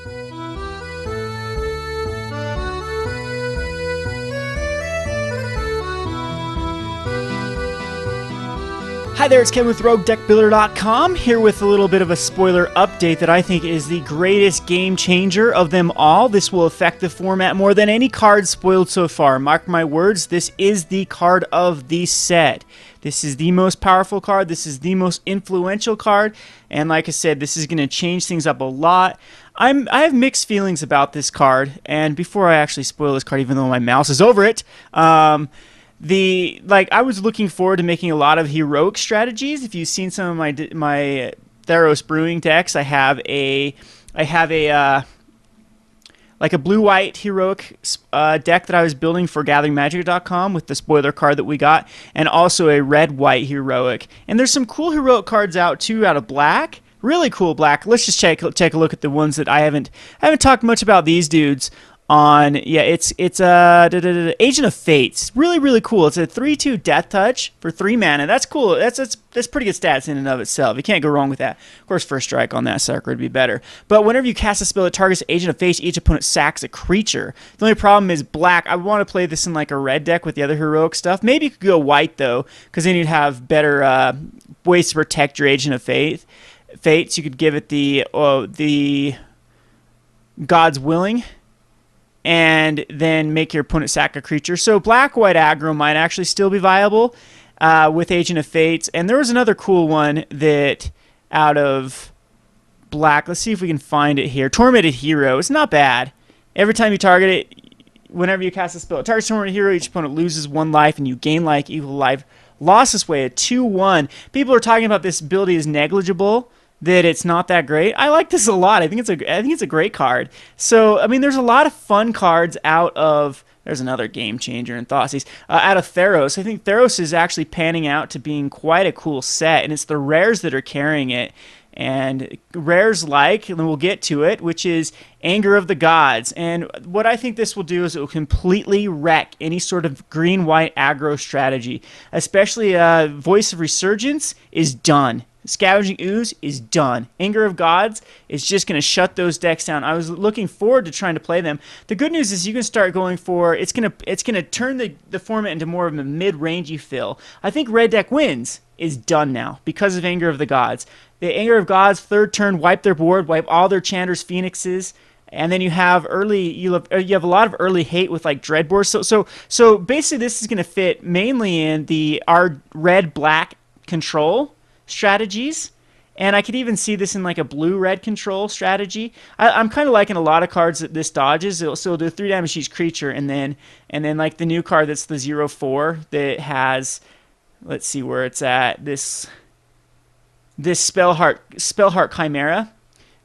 Hi there, it's Ken with Roguedeckbuilder.com, here with a little bit of a spoiler update that I think is the greatest game changer of them all. This will affect the format more than any card spoiled so far. Mark my words, this is the card of the set. This is the most powerful card, this is the most influential card, and like I said, this is going to change things up a lot. I have mixed feelings about this card, and before I actually spoil this card, even though my mouse is over it, I was looking forward to making a lot of heroic strategies. If you've seen some of my Theros brewing decks, I have a blue-white heroic deck that I was building for GatheringMagic.com with the spoiler card that we got, and also a red-white heroic. And there's some cool heroic cards out too, out of black. Really cool black. Let's just take a look at the ones that I haven't talked much about these dudes. It's Agent of Fate. It's really cool. It's a 3/2 Death Touch for 3 mana. That's cool. That's pretty good stats in and of itself. You can't go wrong with that. Of course, first strike on that sucker would be better. But whenever you cast a spell that targets Agent of Fate, each opponent sacks a creature. The only problem is black. I want to play this in like a red deck with the other heroic stuff. Maybe you could go white though, because then you'd have better ways to protect your Agent of Fate. So you could give it the God's Willing, and then make your opponent sack a creature. So black-white aggro might actually still be viable with Agent of Fates. And there was another cool one that out of black. Let's see if we can find it here. Tormented Hero. It's not bad. Every time you target it, whenever you cast a spell, it targets Tormented Hero, each opponent loses 1 life, and you gain life equal life. Lost this way at 2/1. People are talking about this ability is negligible, that it's not that great. I like this a lot. I think it's a great card. So, I mean, there's a lot of fun cards out of... There's another game changer in Thoughtseize. Out of Theros. I think Theros is actually panning out to being quite a cool set, and it's the rares that are carrying it. And rares like, and we'll get to it, which is Anger of the Gods. And what I think this will do is it will completely wreck any sort of green-white aggro strategy. Especially Voice of Resurgence is done. Scavenging Ooze is done. Anger of Gods is just going to shut those decks down. I was looking forward to trying to play them. The good news is you can start going for... It's going to turn the format into more of a mid-rangey feel. I think Red Deck Wins is done now because of Anger of the Gods. The Anger of Gods, 3rd turn, wipe their board, wipe all their Chanter's Phoenixes, and then you have you have a lot of early hate with like Dreadboard. So basically this is going to fit mainly in our red-black control strategies, and I could even see this in like a blue-red control strategy. I'm kind of liking a lot of cards that this dodges. It'll do 3 damage to each creature, and then like the new card that's the 0/4 that has, let's see where it's at, this Spellheart Chimera.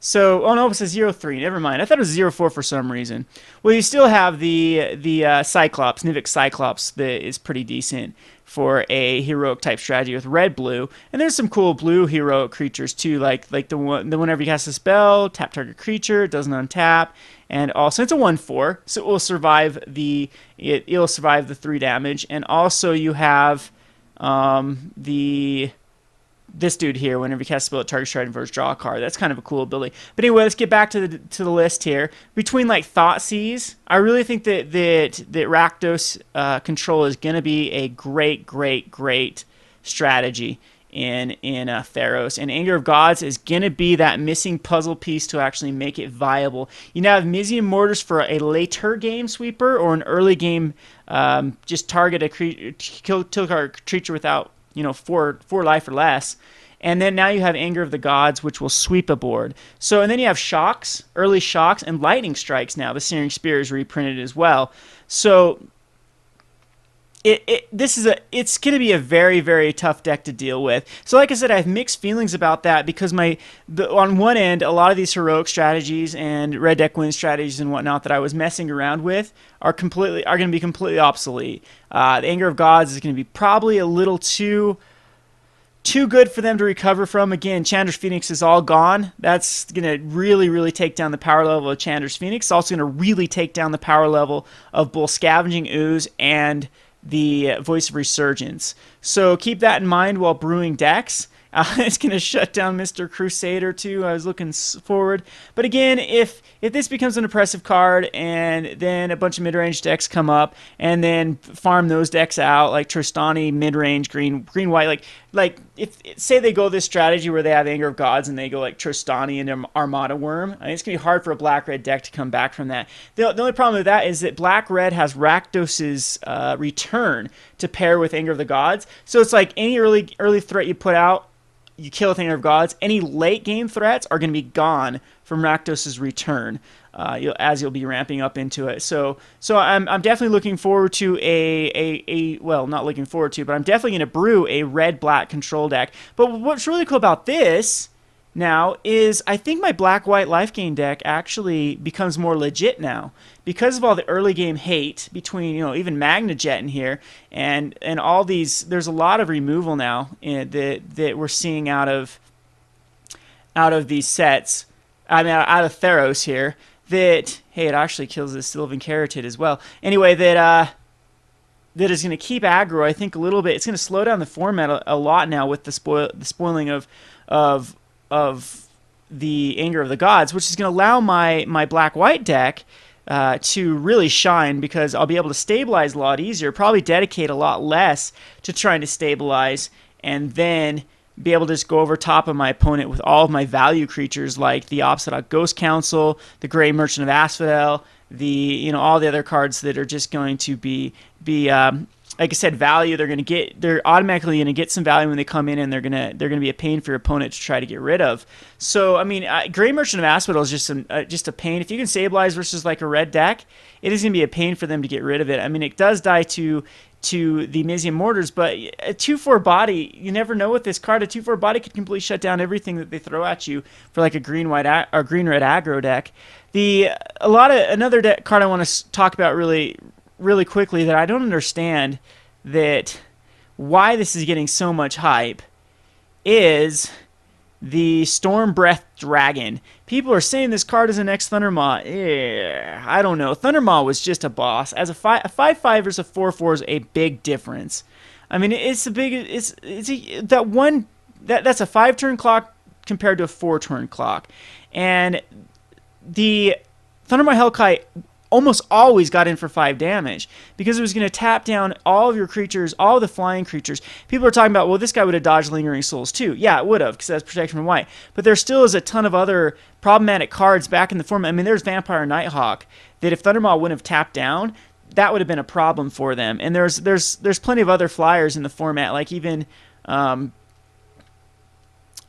So, oh no, it's a 0/3. Never mind. I thought it was 0/4 for some reason. Well, you still have the Cyclops, Nivix Cyclops, that is pretty decent for a heroic type strategy with red-blue. And there's some cool blue heroic creatures too, like whenever you cast a spell, tap target creature, it doesn't untap, and also it's a 1/4, so it will survive it'll survive the 3 damage. And also you have this dude here, whenever you cast a spell, it targets Trident versus draw a card. That's kind of a cool ability. But anyway, let's get back to the list here. Between like Thoughtseize, I really think that Rakdos control is going to be a great strategy in Theros. And Anger of Gods is going to be that missing puzzle piece to actually make it viable. You now have Mizium Mortars for a later game sweeper, or an early game just target a kill a creature without 4 life or less. And then now you have Anger of the Gods, which will sweep a board. So, and then you have Shocks, early Shocks, and Lightning Strikes now. The Searing Spear is reprinted as well. So it's going to be a very tough deck to deal with. So like I said, I have mixed feelings about that, because on one end, a lot of these heroic strategies and red deck win strategies and whatnot that I was messing around with are going to be completely obsolete. The Anger of Gods is going to be probably a little too good for them to recover from. Again, Chandra's Phoenix is all gone. That's going to really take down the power level of Chandra's Phoenix. It's also going to really take down the power level of both Scavenging Ooze and the Voice of Resurgence. So keep that in mind while brewing decks. It's going to shut down Mr. Crusader too. I was looking forward. But again, if this becomes an oppressive card and then a bunch of mid-range decks come up and then farm those decks out, like Tristani mid-range green white, like if say they go this strategy where they have Anger of Gods and they go like Tristani and Armada Worm, I mean, it's going to be hard for a black-red deck to come back from that. The only problem with that is that black-red has Rakdos's Return to pair with Anger of the Gods. So it's like any early threat you put out, you kill with Anger of Gods. Any late game threats are going to be gone from Rakdos's Return, as you'll be ramping up into it. So I'm definitely looking forward to well, not looking forward to, but I'm definitely going to brew a red-black control deck. But what's really cool about this now is I think my black-white life gain deck actually becomes more legit now because of all the early game hate between, even Magna Jet in here and all these. There's a lot of removal now that we're seeing out of these sets. I mean, out of Theros here. That, hey, it actually kills this Sylvan Carotid as well. Anyway, that is going to keep aggro, I think, a little bit. It's going to slow down the format a lot now with the spoiling of the Anger of the Gods, which is going to allow my black-white deck to really shine because I'll be able to stabilize a lot easier, probably dedicate a lot less to trying to stabilize, and then be able to just go over top of my opponent with all of my value creatures like the Obsidian Ghost Council, the Grey Merchant of Asphodel, all the other cards that are just going to be like I said, value. They're automatically going to get some value when they come in, and they're gonna be a pain for your opponent to try to get rid of. So I mean, Grey Merchant of Asphodel is just a pain. If you can stabilize versus like a red deck, it is going to be a pain for them to get rid of it. I mean, it does die to the Mizium Mortars, but a 2/4 body, you never know with this card. A 2/4 body could completely shut down everything that they throw at you for like a green-white or green-red aggro deck. Another card I want to talk about really quickly that I don't understand that why this is getting so much hype is the Storm Breath Dragon. People are saying this card is an next Thundermaw. I don't know. Thundermaw was just a boss. As a 5/5 versus a 4/4 is a big difference. I mean, that's a 5-turn clock compared to a 4-turn clock. And the Thundermaw Hellkite almost always got in for 5 damage because it was going to tap down all of your creatures, all the flying creatures. People are talking about, well, this guy would have dodged Lingering Souls too. Yeah, it would have because that's protection from white. But there still is a ton of other problematic cards back in the format. I mean, there's Vampire Nighthawk that if Thundermaw wouldn't have tapped down, that would have been a problem for them. And there's plenty of other flyers in the format, like even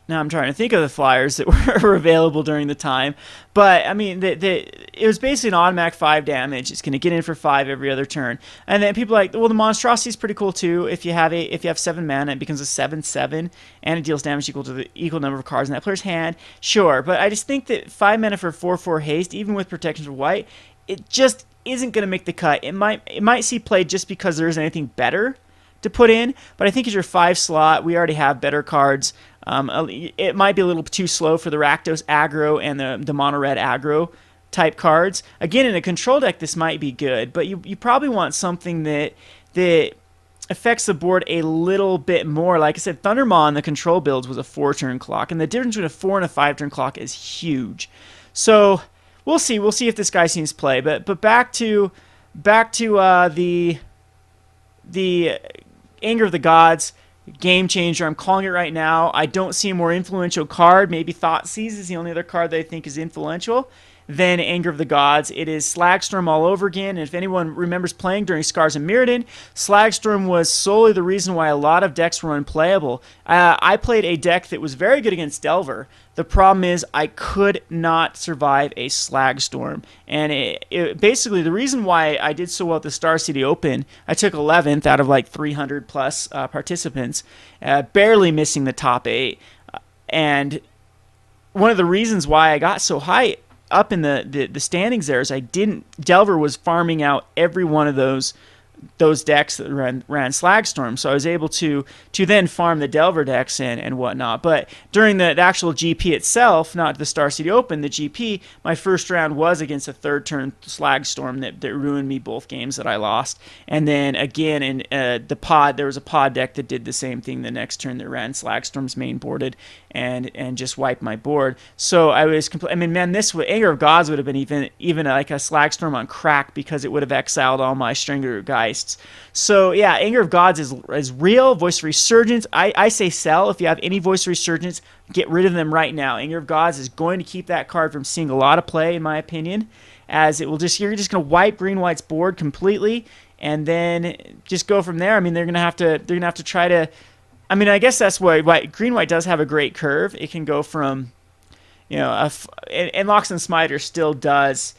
now I'm trying to think of the flyers that were available during the time. But, I mean, it was basically an automatic 5 damage. It's going to get in for 5 every other turn. And then people are like, well, the Monstrosity is pretty cool, too. If you have 7 mana, it becomes a 7/7, and it deals damage equal to the equal number of cards in that player's hand. Sure, but I just think that 5 mana for 4/4 haste, even with protection for white, it just isn't going to make the cut. It might see play just because there isn't anything better to put in, but I think as your 5 slot, we already have better cards. It might be a little too slow for the Rakdos aggro and the mono red aggro type cards. Again, in a control deck, this might be good, but you probably want something that affects the board a little bit more. Like I said, Thundermaw in the control builds was a 4-turn clock, and the difference between a 4 and a 5-turn clock is huge. So we'll see. We'll see if this guy seems play. But back to the Anger of the Gods. Game changer. I'm calling it right now. I don't see a more influential card. Maybe Thoughtseize is the only other card that I think is influential than Anger of the Gods. It is Slagstorm all over again. And if anyone remembers playing during Scars of Mirrodin, Slagstorm was solely the reason why a lot of decks were unplayable. I played a deck that was very good against Delver. The problem is I could not survive a Slagstorm. And basically the reason why I did so well at the Star City Open, I took 11th out of like 300 plus participants, barely missing the top 8. And one of the reasons why I got so high up in the standings there is Delver was farming out every one of those those decks that ran Slagstorm. So I was able to then farm the Delver decks and whatnot. But during the actual GP itself, not the Star City Open, the GP, my first round was against a third turn Slagstorm that ruined me both games that I lost. And then again in the pod, there was a pod deck that did the same thing the next turn that ran Slagstorm's main boarded and just wiped my board. So I was I mean, man, this would Anger of Gods would have been even like a Slagstorm on crack, because it would have exiled all my Stringer Geists. So yeah, Anger of Gods is real. Voice of Resurgence, I say sell. If you have any Voice of Resurgence, get rid of them right now. Anger of Gods is going to keep that card from seeing a lot of play, in my opinion, as it will you're just going to wipe Green-White's board completely, and then just go from there. I mean, they're gonna have to try to. I mean, I guess that's why Green-White does have a great curve. It can go from, and Lox and Smiter still does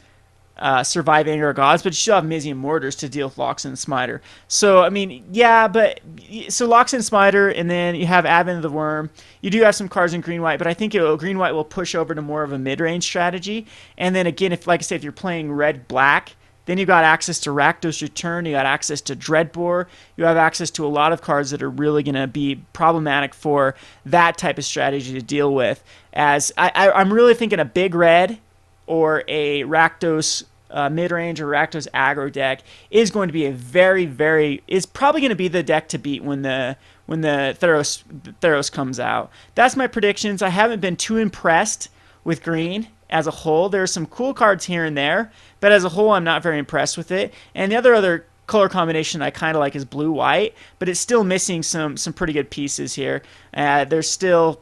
survive Anger of Gods, but you still have Mizium Mortars to deal with Lox and Smiter. So, I mean, yeah, so Lox and Smiter, and then you have Advent of the Worm. You do have some cards in Green-White, but I think Green-White will push over to more of a mid-range strategy. And then again, like I said, if you're playing Red-Black, then you got access to Rakdos Return, you got access to Dreadbore, you have access to a lot of cards that are really going to be problematic for that type of strategy to deal with. As I'm really thinking a big red or a Rakdos mid-range or Rakdos aggro deck is going to be is probably going to be the deck to beat when the Theros comes out. That's my predictions. I haven't been too impressed with green as a whole. There are some cool cards here and there, but as a whole, I'm not very impressed with it. And the other color combination I kind of like is blue-white, but it's still missing some pretty good pieces here. There's still,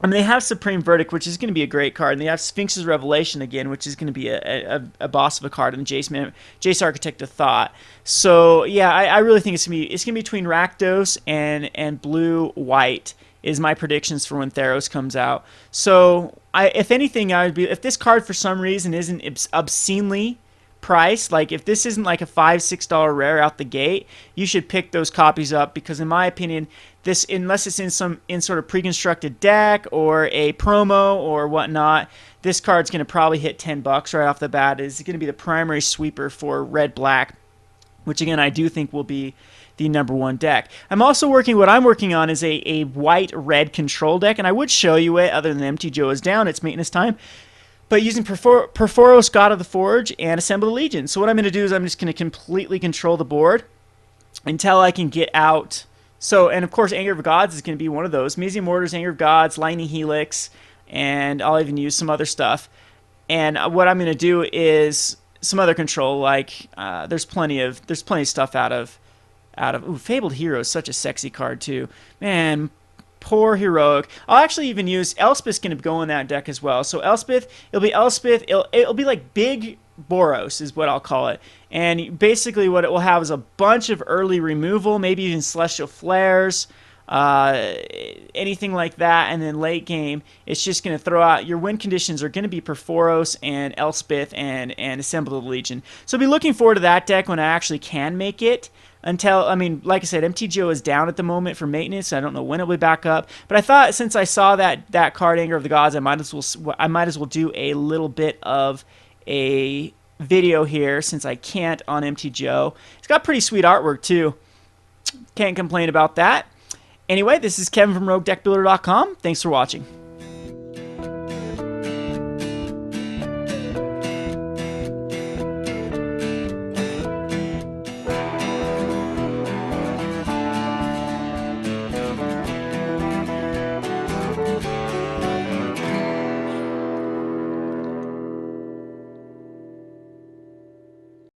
I mean, they have Supreme Verdict, which is going to be a great card, and they have Sphinx's Revelation again, which is going to be a boss of a card, and Jace Architect of Thought. So yeah, I really think it's gonna be between Rakdos and blue-white is my predictions for when Theros comes out. So if anything, if this card for some reason isn't obscenely priced, like if this isn't like a $5-6 rare out the gate, you should pick those copies up, because in my opinion, this, unless it's in sort of pre-constructed deck or a promo or whatnot, this card's going to probably hit $10 right off the bat. It's going to be the primary sweeper for Red-Black, which again I do think will be the #1 deck. What I'm working on is a white-red control deck, and I would show you it other than Empty Joe is down, it's maintenance time, but using Perforos, God of the Forge, and Assemble the Legion. So what I'm going to do is I'm just going to completely control the board until I can get out. So, and of course Anger of Gods is going to be one of those. Mizium Mortars, Anger of Gods, Lightning Helix, and I'll even use some other stuff. And what I'm going to do is some other control, like there's plenty of stuff out of Fabled Hero is such a sexy card too. Man, poor Heroic. I'll actually even use Elspeth's going to go in that deck as well. So Elspeth, it'll be like Big Boros is what I'll call it. And basically what it will have is a bunch of early removal, maybe even Celestial Flares, anything like that, and then late game it's just going to throw out your win conditions are going to be Perforos and Elspeth and Assemble the Legion. So I'll be looking forward to that deck when I actually can make it. Until, I mean, like I said, MTGO is down at the moment for maintenance. I don't know when it'll be back up. But I thought since I saw that card, Anger of the Gods, I might as well do a little bit of a video here since I can't on MTGO. It's got pretty sweet artwork too. Can't complain about that. Anyway, this is Kevin from Roguedeckbuilder.com. Thanks for watching.